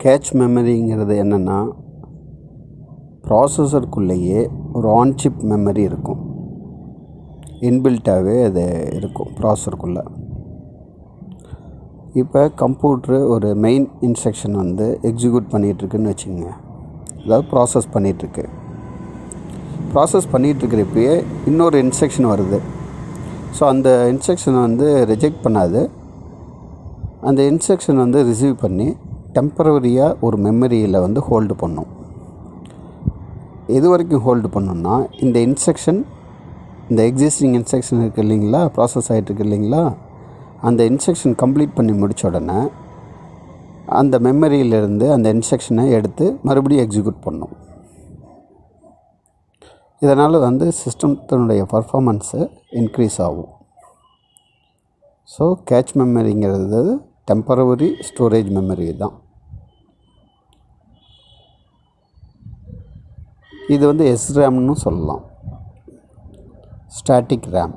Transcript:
Catch மெமரிங்கிறது என்னென்னா, ப்ராசஸருக்குள்ளேயே ஒரு on chip memory இருக்கும். இன்பில்ட்டாகவே அது இருக்கும் ப்ராசஸருக்குள்ளே. இப்போ கம்ப்யூட்ரு ஒரு மெயின் இன்ஸ்ட்ரக்ஷன் எக்ஸிக்யூட் பண்ணிகிட்ருக்குன்னு வச்சுக்கோங்க. அதாவது ப்ராசஸ் பண்ணிகிட்ருக்கு. ப்ராசஸ் பண்ணிகிட்ருக்கிறப்பயே இன்னொரு இன்ஸ்ட்ரக்ஷன் வருது. ஸோ அந்த இன்ஸ்ட்ரக்ஷனை ரிஜெக்ட் பண்ணாது. அந்த இன்ஸ்ட்ரக்ஷன் ரிசீவ் பண்ணி டெம்பரவரியாக ஒரு மெமரியில் ஹோல்டு பண்ணும். எது வரைக்கும் ஹோல்டு பண்ணோம்னா, இந்த இன்ஸ்ட்ரக்ஷன், இந்த எக்ஸிஸ்டிங் இன்ஸ்ட்ரக்ஷன் இருக்குது இல்லைங்களா, ப்ராசஸ் ஆகிட்டுருக்கு இல்லைங்களா, அந்த இன்ஸ்ட்ரக்ஷன் கம்ப்ளீட் பண்ணி முடித்த உடனே அந்த மெமரியிலேருந்து அந்த இன்ஸ்ட்ரக்ஷனை எடுத்து மறுபடியும் எக்ஸிக்யூட் பண்ணும். இதனால் சிஸ்டத்தினுடைய பர்ஃபார்மன்ஸு இன்க்ரீஸ் ஆகும். ஸோ கேட்ச் மெமரிங்கிறது டெம்பரவரி ஸ்டோரேஜ் மெமரி தான். இது SRAMனு சொல்லலாம், ஸ்டாட்டிக் ரேம்.